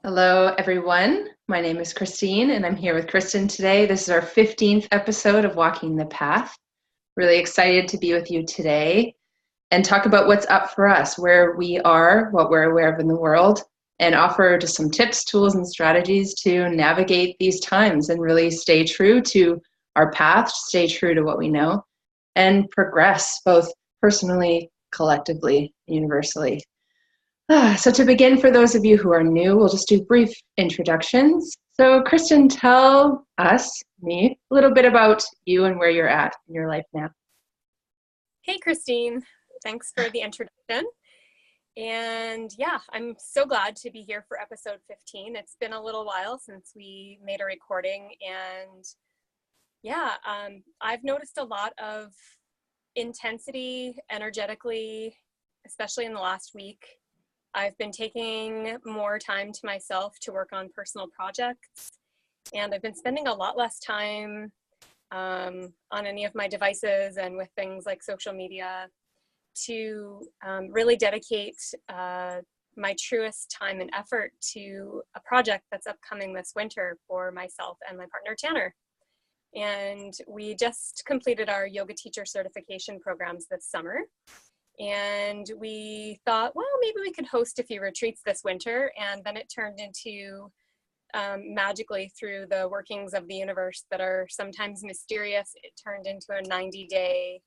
Hello, everyone. My name is Christine, and I'm here with Kristin today. This is our 15th episode of Walking the Path. Really excited to be with you today and talk about what's up for us, where we are, what we're aware of in the world, and offer just some tips, tools, and strategies to navigate these times and really stay true to our path, stay true to what we know, and progress both personally, collectively, universally. So to begin, for those of you who are new, we'll just do brief introductions. So Kristin, tell us, me, a little bit about you and where you're at in your life now. Hey, Christine. Thanks for the introduction. And yeah, I'm so glad to be here for episode 15. It's been a little while since we made a recording, and yeah, I've noticed a lot of intensity energetically, especially in the last week. I've been taking more time to myself to work on personal projects, and I've been spending a lot less time on any of my devices and with things like social media to really dedicate my truest time and effort to a project that's upcoming this winter for myself and my partner Tanner. And we just completed our yoga teacher certification programs this summer. And we thought, well, maybe we could host a few retreats this winter. And then it turned into magically, through the workings of the universe that are sometimes mysterious, it turned into a 90-day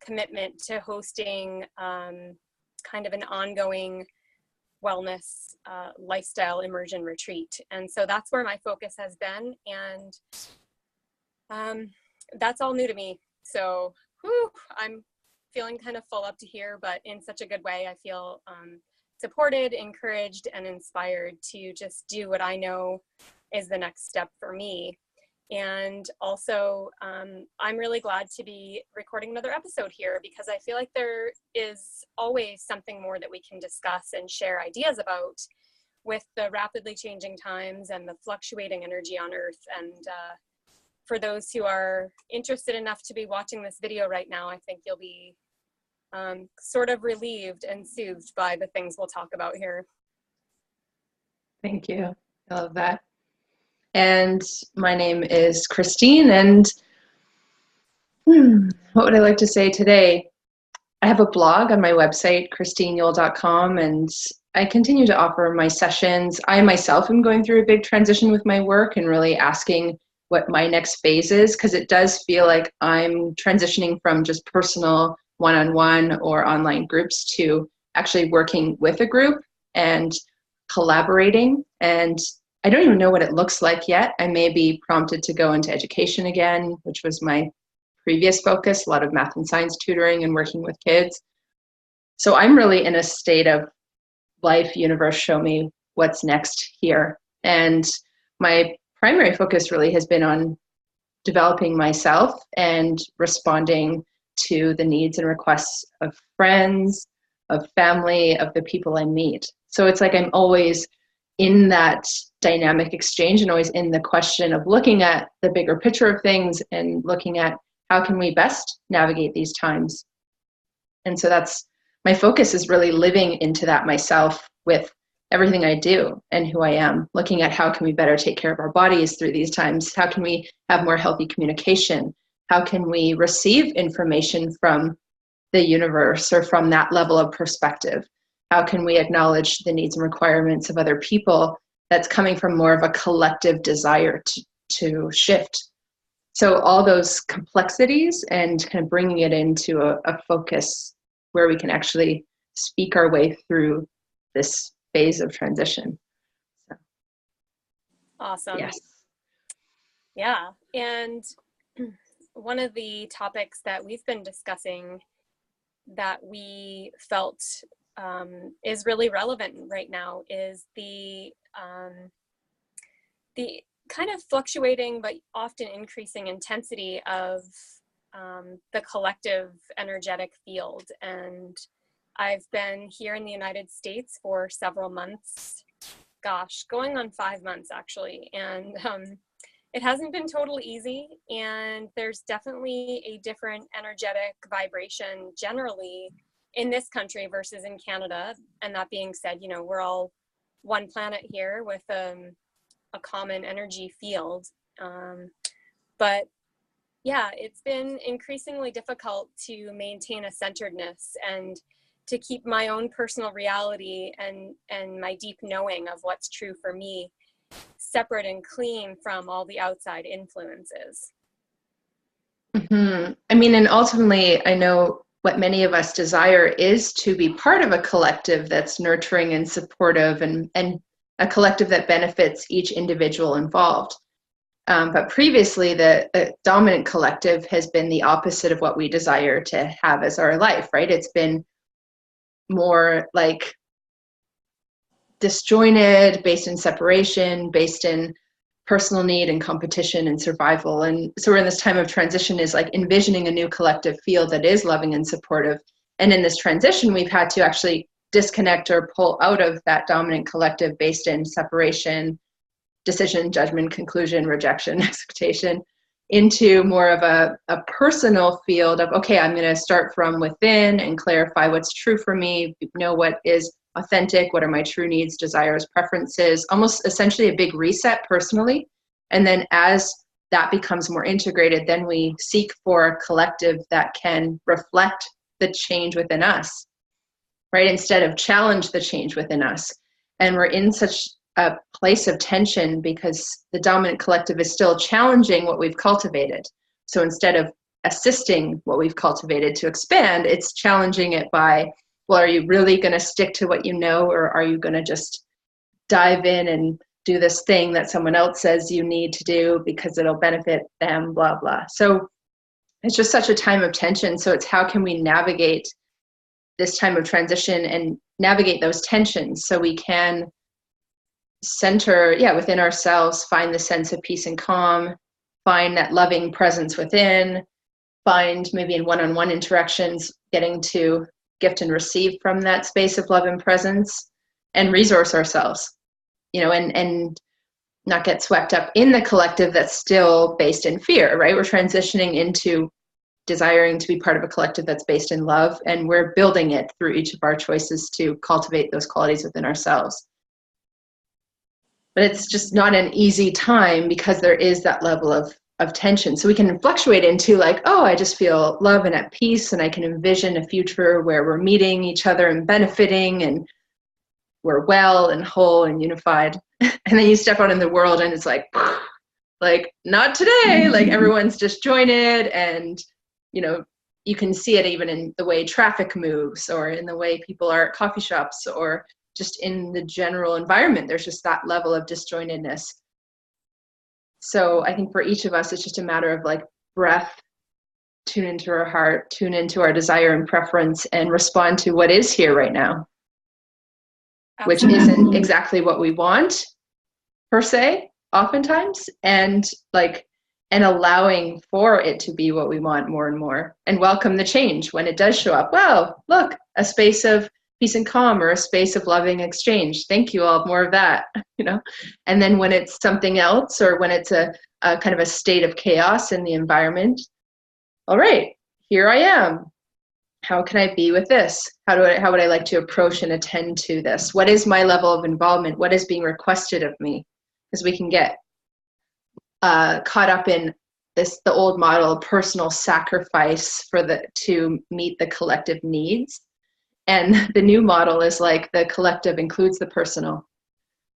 commitment to hosting kind of an ongoing wellness lifestyle immersion retreat. And so that's where my focus has been. And that's all new to me. So I'm feeling kind of full up to here, but in such a good way. I feel supported, encouraged, and inspired to just do what I know is the next step for me. And also, I'm really glad to be recording another episode here because I feel like there is always something more that we can discuss and share ideas about with the rapidly changing times and the fluctuating energy on Earth. And for those who are interested enough to be watching this video right now, I think you'll be sort of relieved and soothed by the things we'll talk about here. Thank you. I love that. And my name is Christine, and what would I like to say today? I have a blog on my website, christineyule.com, and I continue to offer my sessions. I myself am going through a big transition with my work and really asking what my next phase is, because it does feel like I'm transitioning from just personal one-on-one or online groups to actually working with a group and collaborating. And I don't even know what it looks like yet. I may be prompted to go into education again, which was my previous focus, a lot of math and science tutoring and working with kids. So I'm really in a state of life, universe, show me what's next here. And my primary focus really has been on developing myself and responding to the needs and requests of friends, of family, of the people I meet. So it's like I'm always in that dynamic exchange and always in the question of looking at the bigger picture of things and looking at how can we best navigate these times. And so that's my focus, is really living into that myself with everything I do and who I am, looking at how can we better take care of our bodies through these times? How can we have more healthy communication? How can we receive information from the universe or from that level of perspective? How can we acknowledge the needs and requirements of other people that's coming from more of a collective desire to shift? So all those complexities and kind of bringing it into a focus where we can actually speak our way through this phase of transition. So, Awesome. yes. Yeah. And one of the topics that we've been discussing that we felt is really relevant right now is the kind of fluctuating but often increasing intensity of the collective energetic field. And I've been here in the United States for several months, going on 5 months actually, and it hasn't been totally easy, and there's definitely a different energetic vibration generally in this country versus in Canada. And that being said, we're all one planet here with a common energy field. But yeah, it's been increasingly difficult to maintain a centeredness and to keep my own personal reality and my deep knowing of what's true for me separate and clean from all the outside influences. Mm-hmm. I mean, and ultimately, I know what many of us desire is to be part of a collective that's nurturing and supportive, and a collective that benefits each individual involved. But previously, the dominant collective has been the opposite of what we desire to have as our life, right? It's been more like disjointed, based in separation, based in personal need and competition and survival. And so we're in this time of transition, is like envisioning a new collective field that is loving and supportive. And in this transition, we've had to actually disconnect or pull out of that dominant collective based in separation, decision, judgment, conclusion, rejection, expectation, into more of a personal field of, okay, I'm going to start from within and clarify what's true for me, know what is authentic, what are my true needs, desires, preferences, almost essentially a big reset personally. And then as that becomes more integrated, then we seek for a collective that can reflect the change within us, right? Instead of challenge the change within us. And we're in such a place of tension because the dominant collective is still challenging what we've cultivated. So instead of assisting what we've cultivated to expand, it's challenging it by, well, are you really going to stick to what you know, or are you going to just dive in and do this thing that someone else says you need to do because it'll benefit them, blah, blah. So it's just such a time of tension. So it's how can we navigate this time of transition and navigate those tensions so we can center, within ourselves, find the sense of peace and calm, find that loving presence within, find maybe in one-on-one interactions, getting to gift and receive from that space of love and presence, and resource ourselves, and not get swept up in the collective that's still based in fear, right? We're transitioning into desiring to be part of a collective that's based in love, and we're building it through each of our choices to cultivate those qualities within ourselves. But it's just not an easy time because there is that level of tension. So we can fluctuate into like, oh, I just feel love and at peace, and I can envision a future where we're meeting each other and benefiting, and we're well and whole and unified. And then you step out in the world and it's like not today. Like everyone's disjointed, and you can see it even in the way traffic moves, or in the way people are at coffee shops, or just in the general environment. There's just that level of disjointedness. So I think for each of us, it's just a matter of like breath, tune into our heart, tune into our desire and preference, and respond to what is here right now. Absolutely. Which isn't exactly what we want per se, oftentimes, and allowing for it to be what we want more and more, and welcome the change when it does show up. Wow, look, a space of peace and calm, or a space of loving exchange. Thank you all, more of that, And then when it's something else, or when it's a kind of a state of chaos in the environment, all right, here I am. How can I be with this? How would I like to approach and attend to this? What is my level of involvement? What is being requested of me? Because we can get caught up in the old model, personal sacrifice to meet the collective needs. And the new model is like the collective includes the personal.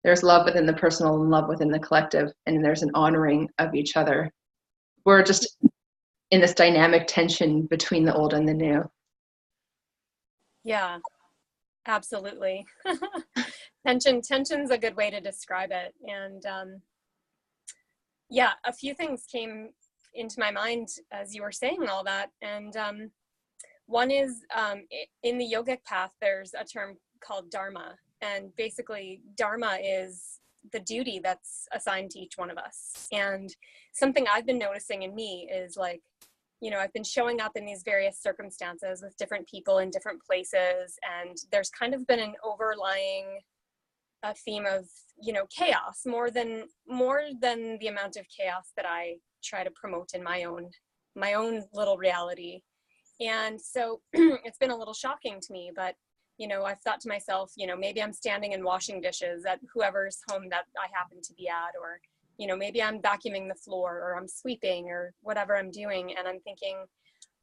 There's love within the personal and love within the collective, and there's an honoring of each other. We're just in this dynamic tension between the old and the new. Yeah, absolutely. Tension's a good way to describe it. And a few things came into my mind as you were saying all that. And one is in the yogic path, there's a term called dharma. And basically, dharma is the duty that's assigned to each one of us. And something I've been noticing in me is like, I've been showing up in these various circumstances with different people in different places. And there's kind of been an overlying theme of, chaos, more than the amount of chaos that I try to promote in my own little reality. And so it's been a little shocking to me, but I've thought to myself, maybe I'm standing and washing dishes at whoever's home that I happen to be at, or, maybe I'm vacuuming the floor, or I'm sweeping, or whatever I'm doing. And I'm thinking,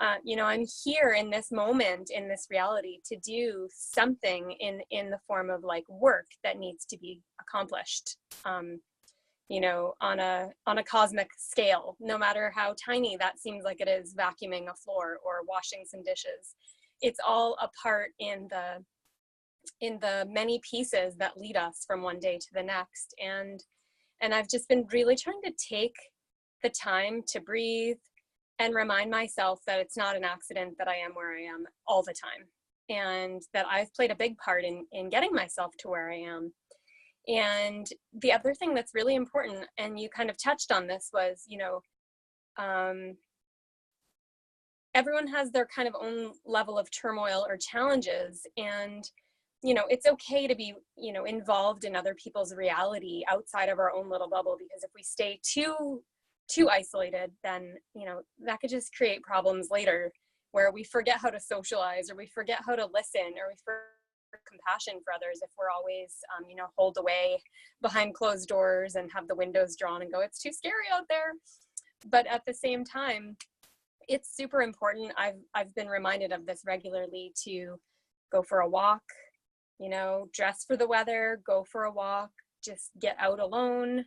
I'm here in this moment, in this reality, to do something in the form of like work that needs to be accomplished, on a cosmic scale, no matter how tiny that seems like it is, vacuuming a floor or washing some dishes. It's all a part in the many pieces that lead us from one day to the next. And I've just been really trying to take the time to breathe and remind myself that it's not an accident that I am where I am all the time, and that I've played a big part in getting myself to where I am. And the other thing that's really important, and you kind of touched on this, was, everyone has their kind of own level of turmoil or challenges. And, it's okay to be, involved in other people's reality outside of our own little bubble, because if we stay too isolated, then, that could just create problems later, where we forget how to socialize, or we forget how to listen, or we forget compassion for others if we're always, holed away behind closed doors and have the windows drawn and go, it's too scary out there. But at the same time, it's super important. I've been reminded of this regularly, to go for a walk, dress for the weather, go for a walk, just get out alone,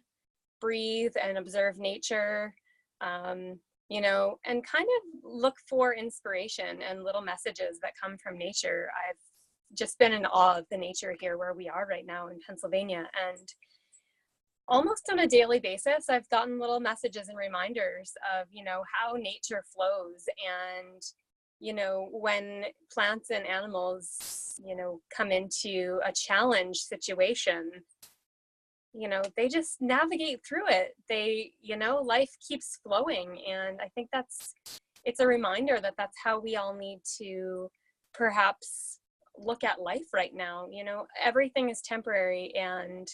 breathe and observe nature, and kind of look for inspiration and little messages that come from nature. I've just been in awe of the nature here where we are right now in Pennsylvania, and almost on a daily basis, I've gotten little messages and reminders of, how nature flows. And, when plants and animals, come into a challenge situation, they just navigate through it. They, life keeps flowing. And I think it's a reminder that that's how we all need to perhaps look at life right now. Everything is temporary, and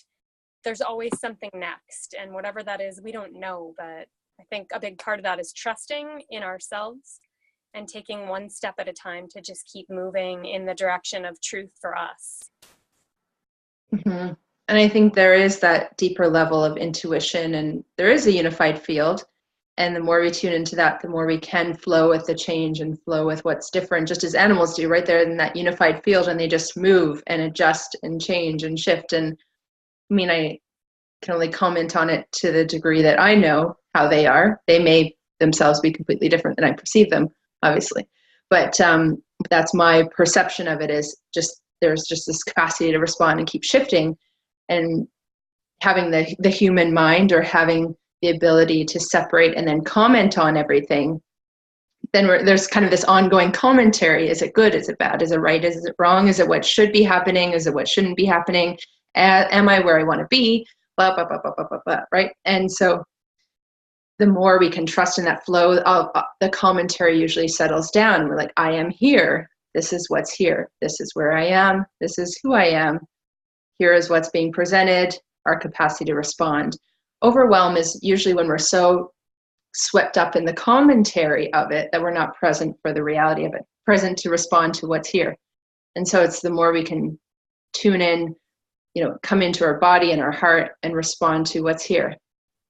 there's always something next. And whatever that is, we don't know. But I think a big part of that is trusting in ourselves and taking one step at a time to just keep moving in the direction of truth for us. Mm-hmm. And I think there is that deeper level of intuition, and there is a unified field. And the more we tune into that, the more we can flow with the change and flow with what's different, just as animals do right there in that unified field. And they just move and adjust and change and shift. And I mean, I can only comment on it to the degree that I know how they are. They may themselves be completely different than I perceive them, obviously. But that's my perception of it, is just there's just this capacity to respond and keep shifting. And having the human mind, or having the ability to separate and then comment on everything, then there's kind of this ongoing commentary. Is it good? Is it bad? Is it right? Is it wrong? Is it what should be happening? Is it what shouldn't be happening? Am I where I want to be? Blah, blah, blah, blah, blah, blah, blah, right? And so the more we can trust in that flow, the commentary usually settles down. We're like, I am here. This is what's here. This is where I am. This is who I am. Here is what's being presented, our capacity to respond. Overwhelm is usually when we're so swept up in the commentary of it that we're not present for the reality of it, present to respond to what's here. And so it's the more we can tune in, come into our body and our heart and respond to what's here,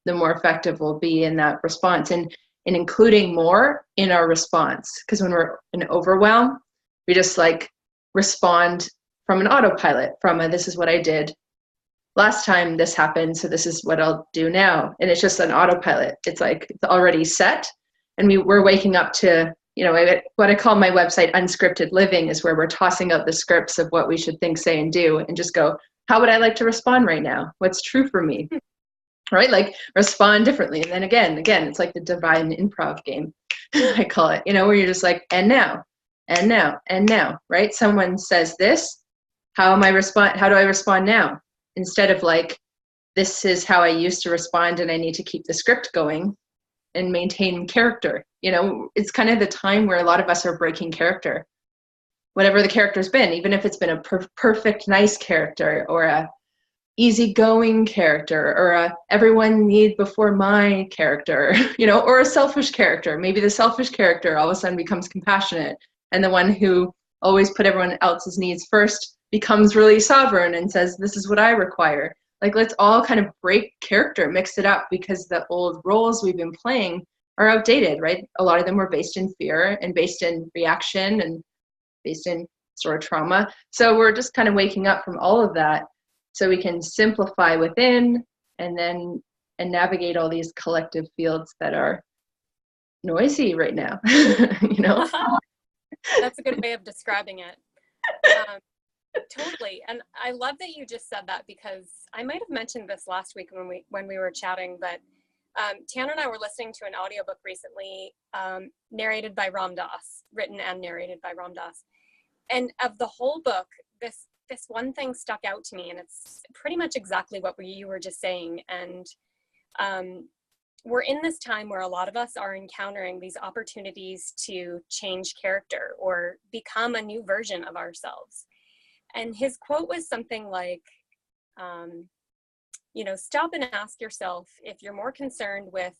the more effective we'll be in that response, and including more in our response. Because when we're in overwhelm, we just respond from an autopilot, from this is what I did last time this happened, so this is what I'll do now. And it's just an autopilot. It's it's already set. And we're waking up to, what I call my website unscripted living, is where we're tossing out the scripts of what we should think, say, and do, and just go, how would I like to respond right now? What's true for me? Right? Respond differently. And then again, it's like the divine improv game, I call it, where you're just and now, and now, and now, right? Someone says this, how do I respond now? Instead of this is how I used to respond, and I need to keep the script going and maintain character. It's kind of the time where a lot of us are breaking character, whatever the character's been, even if it's been a perfect, nice character, or a easygoing character, or a everyone need before my character, or a selfish character. Maybe the selfish character all of a sudden becomes compassionate, and the one who always put everyone else's needs first becomes really sovereign and says, this is what I require. Like, let's all kind of break character, mix it up, because the old roles we've been playing are outdated, right? A lot of them were based in fear and based in reaction and based in sort of trauma. So we're just kind of waking up from all of that so we can simplify within and navigate all these collective fields that are noisy right now. You know? That's a good way of describing it. Totally. And I love that you just said that, because I might have mentioned this last week when we were chatting, but Tanner and I were listening to an audiobook recently, narrated by Ram Dass, written and narrated by Ram Dass. And of the whole book, this one thing stuck out to me, and it's pretty much exactly what you were just saying. And we're in this time where a lot of us are encountering these opportunities to change character or become a new version of ourselves. And his quote was something like, stop and ask yourself if you're more concerned with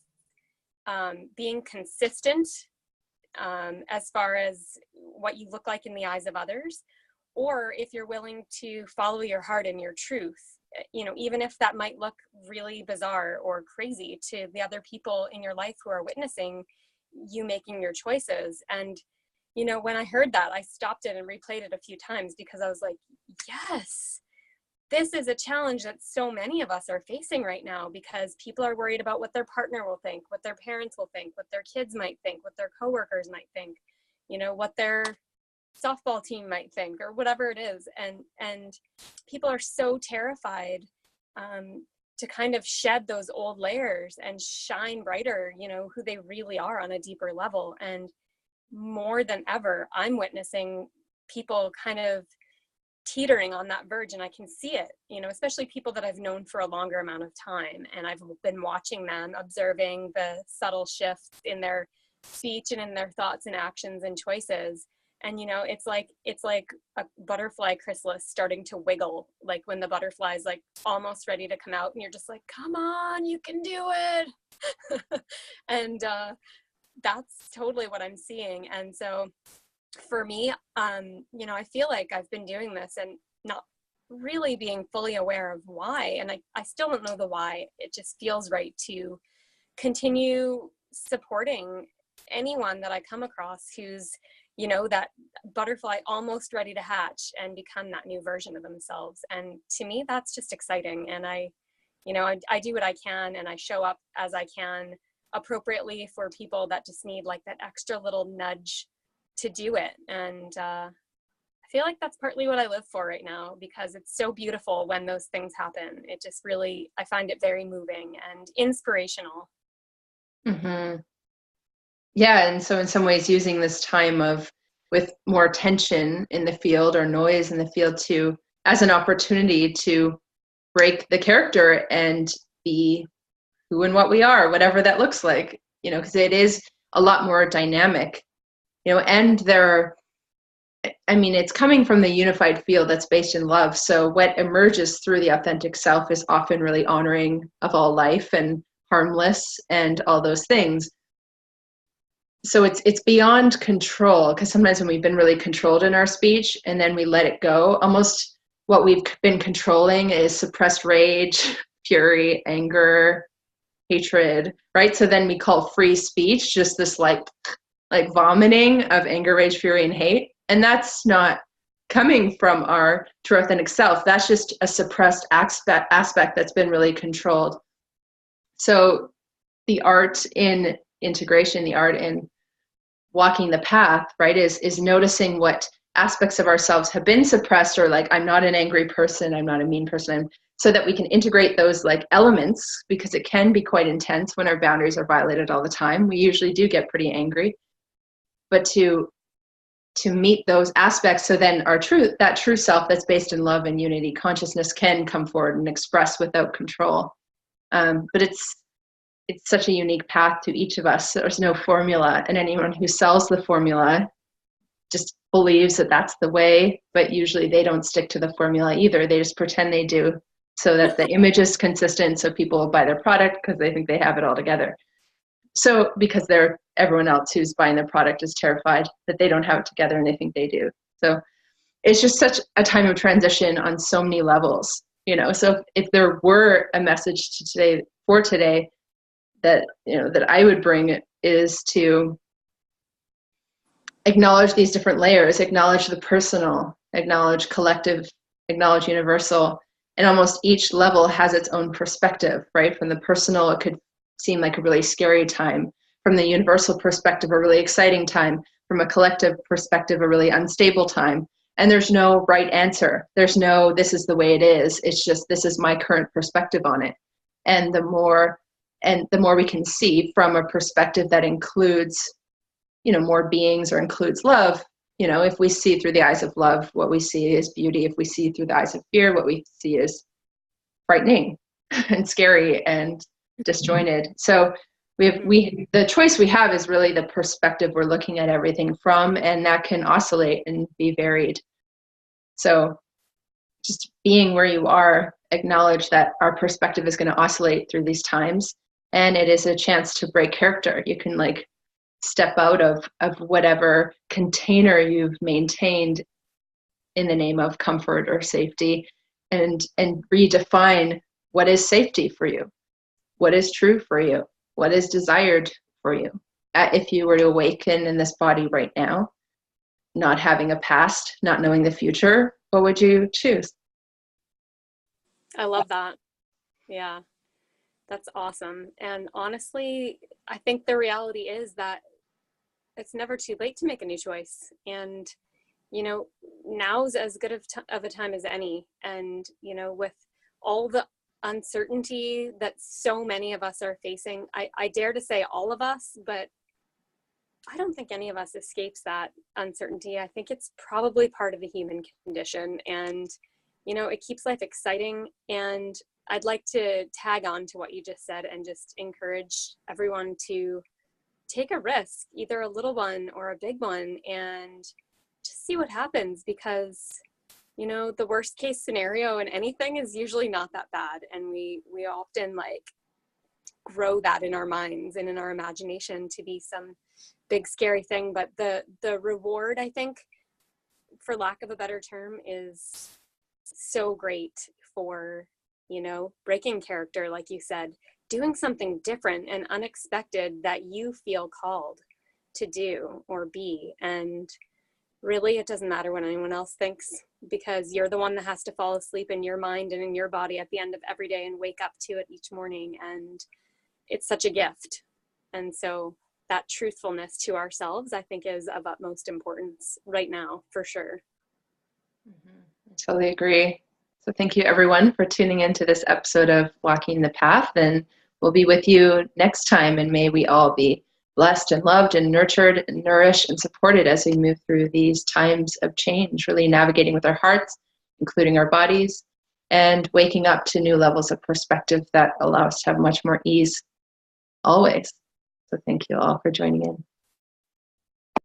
being consistent as far as what you look like in the eyes of others, or if you're willing to follow your heart and your truth, even if that might look really bizarre or crazy to the other people in your life who are witnessing you making your choices. And when I heard that, I stopped it and replayed it a few times, because I was like, yes, this is a challenge that so many of us are facing right now, because people are worried about what their partner will think, what their parents will think, what their kids might think, what their coworkers might think, what their softball team might think, or whatever it is. And people are so terrified to kind of shed those old layers and shine brighter, who they really are on a deeper level. And more than ever, I'm witnessing people kind of teetering on that verge, and I can see it, especially people that I've known for a longer amount of time. And I've been watching them, observing the subtle shifts in their speech and in their thoughts and actions and choices. And, it's like a butterfly chrysalis starting to wiggle, like when the butterfly is like almost ready to come out, and you're just like, come on, you can do it. And, that's totally what I'm seeing. And so for me, I feel like I've been doing this and not really being fully aware of why. And I still don't know the why. It just feels right to continue supporting anyone that I come across who's, that butterfly almost ready to hatch and become that new version of themselves. And to me, that's just exciting. And I do what I can, and I show up as I can appropriately for people that just need like that extra little nudge to do it. And I feel like that's partly what I live for right now, because it's so beautiful when those things happen. It just really, I find it very moving and inspirational. Mm-hmm. Yeah, and so in some ways using this time with more tension in the field or noise in the field as an opportunity to break the character and be who and what we are, whatever that looks like, because it is a lot more dynamic, and it's coming from the unified field that's based in love. So what emerges through the authentic self is often really honoring of all life and harmless and all those things. So it's beyond control, because sometimes when we've been really controlled in our speech and then we let it go, almost what we've been controlling is suppressed rage, fury, anger, hatred, right? So then we call free speech just this like vomiting of anger, rage, fury, and hate. And that's not coming from our true authentic self. That's just a suppressed aspect that's been really controlled. So the art in integration, the art in walking the path, right, is noticing what aspects of ourselves have been suppressed, or like, I'm not an angry person, I'm not a mean person, so that we can integrate those like elements, because it can be quite intense when our boundaries are violated all the time. We usually do get pretty angry, but to meet those aspects, so then that true self that's based in love and unity consciousness can come forward and express without control. But it's such a unique path to each of us. There's no formula, and anyone who sells the formula just believes that that's the way, but usually they don't stick to the formula either. They just pretend they do, so that the image is consistent, so people will buy their product because they think they have it all together. So because everyone else who's buying their product is terrified that they don't have it together, and they think they do. So it's just such a time of transition on so many levels, so if there were a message for today that, that I would bring, is to acknowledge these different layers, acknowledge the personal, acknowledge collective, acknowledge universal, and almost each level has its own perspective, right? From the personal, it could seem like a really scary time. From the universal perspective, a really exciting time. From a collective perspective, a really unstable time. And there's no right answer. There's no, this is the way it is. It's just, this is my current perspective on it. And the more we can see from a perspective that includes, more beings or includes love, if we see through the eyes of love, what we see is beauty. If we see through the eyes of fear, what we see is frightening and scary and disjointed. So the choice we have is really the perspective we're looking at everything from, and that can oscillate and be varied. So just being where you are, acknowledge that our perspective is going to oscillate through these times, and it is a chance to break character. You can step out of whatever container you've maintained in the name of comfort or safety, and redefine what is safety for you, what is true for you, what is desired for you. If you were to awaken in this body right now, not having a past, not knowing the future, what would you choose? I love that. Yeah, that's awesome. And honestly, I think the reality is that it's never too late to make a new choice. And, now's as good of a time as any. And, with all the uncertainty that so many of us are facing, I dare to say all of us, but I don't think any of us escapes that uncertainty. I think it's probably part of the human condition, and, it keeps life exciting. And I'd like to tag on to what you just said and just encourage everyone to take a risk, either a little one or a big one, and just see what happens, because the worst case scenario in anything is usually not that bad, and we often grow that in our minds and in our imagination to be some big scary thing. But the reward, I think, for lack of a better term, is so great for breaking character, like you said, doing something different and unexpected that you feel called to do or be. And really, it doesn't matter what anyone else thinks, because you're the one that has to fall asleep in your mind and in your body at the end of every day and wake up to it each morning. And it's such a gift. And so that truthfulness to ourselves, I think, is of utmost importance right now, for sure. Mm-hmm. I totally agree. So thank you, everyone, for tuning into this episode of Walking the Path, and we'll be with you next time, and may we all be blessed and loved and nurtured and nourished and supported as we move through these times of change, really navigating with our hearts, including our bodies, and waking up to new levels of perspective that allow us to have much more ease always. So thank you all for joining in.